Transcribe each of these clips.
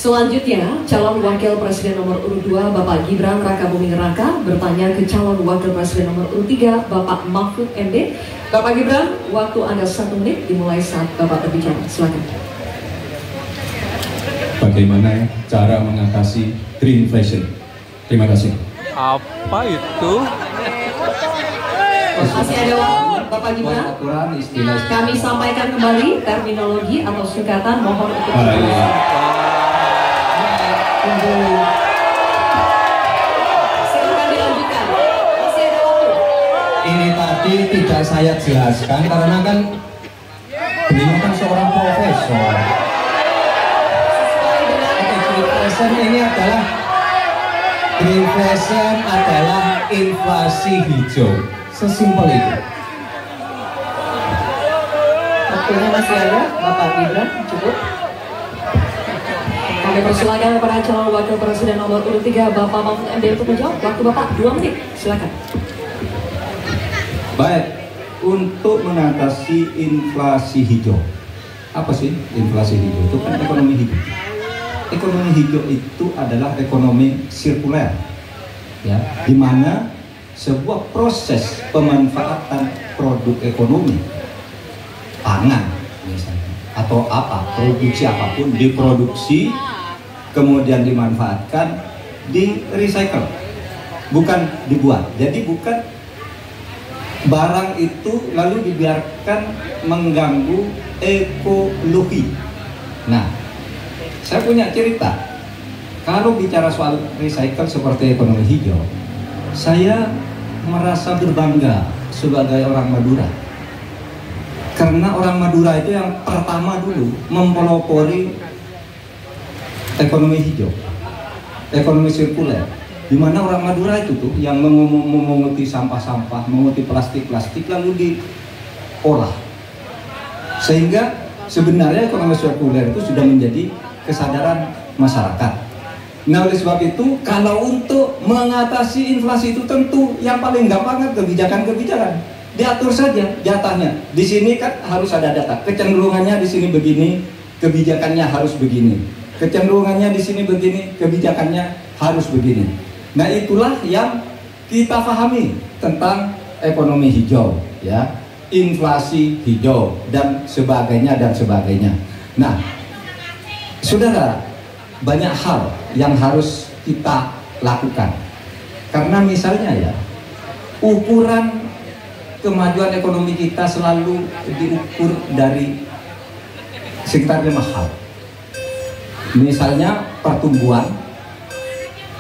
Selanjutnya, calon wakil presiden nomor urut 2 Bapak Gibran Rakabuming Raka bertanya ke calon wakil presiden nomor urut 3 Bapak Mahfud MD. Bapak Gibran, waktu Anda 1 menit dimulai saat Bapak berbicara. Silakan. Bagaimana cara mengatasi greenflation? Terima kasih. Apa itu? Masih ada waktu, Bapak Gibran. Kami sampaikan kembali terminologi atau singkatan, mohon untuk silakan dilanjutkan. Masih ada waktu. Ini tadi tidak saya jelaskan karena kan beliau kan seorang profesor. Greenflation adalah inflasi hijau, sesimpel itu. Waktunya masih ada, Bapak Gibran, cukup. Kami persilakan kepada calon wakil presiden nomor urut 3 Bapak Mahfud MD untuk menjawab. Waktu Bapak 2 menit, silakan. Baik, untuk mengatasi inflasi hijau, apa sih inflasi hijau? Itu kan ekonomi hidup. Ekonomi hijau itu adalah ekonomi sirkuler, ya, di mana sebuah proses pemanfaatan produk ekonomi, pangan misalnya, atau apa, produksi apapun diproduksi, kemudian dimanfaatkan, di recycle, bukan dibuat. Jadi bukan barang itu lalu dibiarkan mengganggu ekologi. Nah, saya punya cerita. Kalau bicara soal recycle seperti ekonomi hijau, saya merasa berbangga sebagai orang Madura. Karena orang Madura itu yang pertama dulu mempelopori ekonomi hijau, ekonomi sirkuler. Di mana orang Madura itu tuh yang memunguti sampah-sampah, memunguti plastik-plastik lalu diolah. Sehingga sebenarnya ekonomi sirkuler itu sudah menjadi kesadaran masyarakat. Nah, oleh sebab itu, kalau untuk mengatasi inflasi itu tentu yang paling gampang kan kebijakan-kebijakan. Diatur saja jatahnya. Di sini kan harus ada data. Kecenderungannya di sini begini, kebijakannya harus begini. Kecenderungannya di sini begini, kebijakannya harus begini. Nah, itulah yang kita pahami tentang ekonomi hijau, ya, inflasi hijau dan sebagainya dan sebagainya. Nah, saudara, banyak hal yang harus kita lakukan. Karena misalnya ya, ukuran kemajuan ekonomi kita selalu diukur dari sekitar 5 hal. Misalnya pertumbuhan,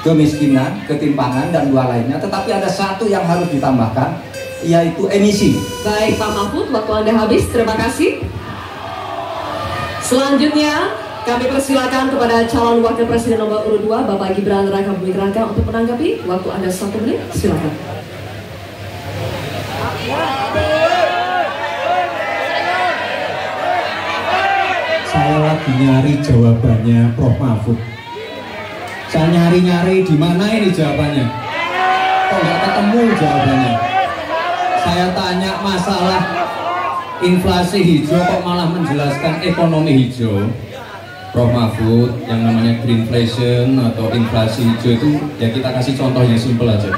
kemiskinan, ketimpangan, dan 2 lainnya. Tetapi ada 1 yang harus ditambahkan, yaitu emisi. Baik Pak Mahfud, waktu Anda habis. Terima kasih. Selanjutnya, kami persilakan kepada calon wakil presiden nomor urut 2 Bapak Gibran Rakabuming Raka untuk menanggapi. Waktu Anda 1 menit, silakan. Saya lagi nyari jawabannya Prof Mahfud. Saya nyari-nyari di mana ini jawabannya. Kok nggak ketemu jawabannya? Saya tanya masalah inflasi hijau kok malah menjelaskan ekonomi hijau. Prof Mahfud, yang namanya greenflation atau inflasi hijau itu ya kita kasih contoh yang simpel aja.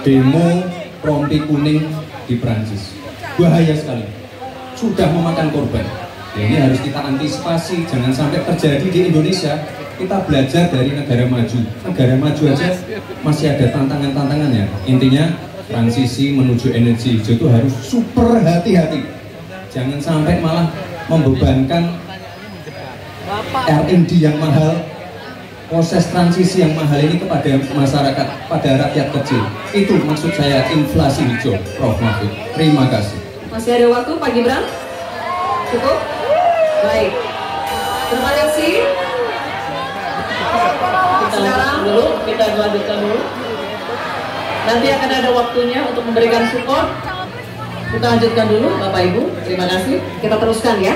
Demo rompi kuning di Prancis, bahaya sekali, sudah memakan korban. Ya, ini harus kita antisipasi, jangan sampai terjadi di Indonesia. Kita belajar dari negara maju. Negara maju aja masih ada tantangan-tantangannya. Intinya transisi menuju energi hijau itu harus super hati-hati. Jangan sampai malah membebankan R&D yang mahal, proses transisi yang mahal ini kepada masyarakat, pada rakyat kecil. Itu maksud saya inflasi hijau, Prof Mahfud. Terima kasih. Masih ada waktu, Pak Gibran? Cukup? Baik. Terima kasih. Sekarang dulu, kita lanjutkan dulu. Nanti akan ada waktunya untuk memberikan support. Kita lanjutkan dulu, Bapak Ibu. Terima kasih. Kita teruskan ya.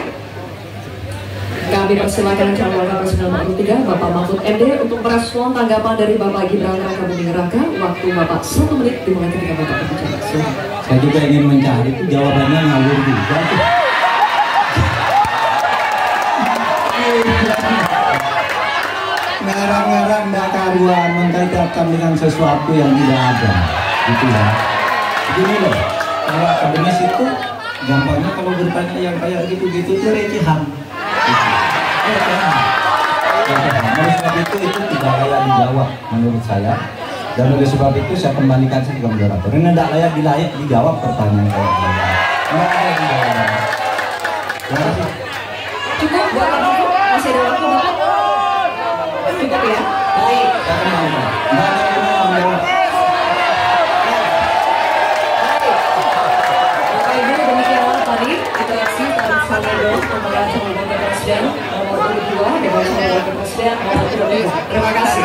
Kami persilakan calon wakil presiden nomor 3 Bapak Mahfud MD untuk merespon tanggapan dari Bapak Gibran Rakabuming Raka. Waktu Bapak 1 menit dimulai ketika Bapak berbicara. Saya juga ingin mencari itu jawabannya ngawur juga. Merang-merang nggak karuan mengkaitkan dengan sesuatu yang tidak ada, gitu ya. Begini loh, kalau akademis itu gampangnya kalau bertanya yang kayak gitu-gitu itu recehan. Recehan. Oleh sebab itu tidak layak dijawab menurut saya. Dan oleh sebab itu saya kembalikan saja ke moderator. Ini tidak layak dijawab pertanyaan kayak gini. Tidak layak dijawab. Terima kasih. Cukup buat kamu, masih ada waktu Bapak? Cukup ya? Baik. Saya kembalikan. Tidak ada yang mau menjawab. Bapak Ibu, demikianlah tadi interaksi antara Salvador pemilihan calon wakil presiden nomor 22 dengan calon wakil presiden nomor 23. Terima kasih.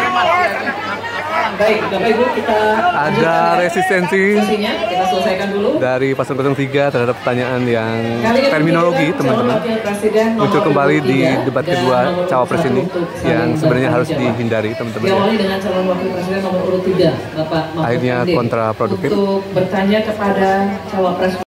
Baik, Bapak Ibu, kita Ada resistensi sesinya, kita selesaikan dulu. dari paslon 03 terhadap pertanyaan yang Kali ini terminologi, calon teman-teman. wakil presiden nomor Muncul kembali di 23 debat dan kedua nomor cawapres 1 ini untuk yang saling sebenarnya harus bertanggung jawab. dihindari, teman-teman. Ya. Diawali dengan calon wakil presiden nomor urut 3, Bapak Mahfud Akhirnya MD, kontraproduktif. untuk bertanya kepada cawapres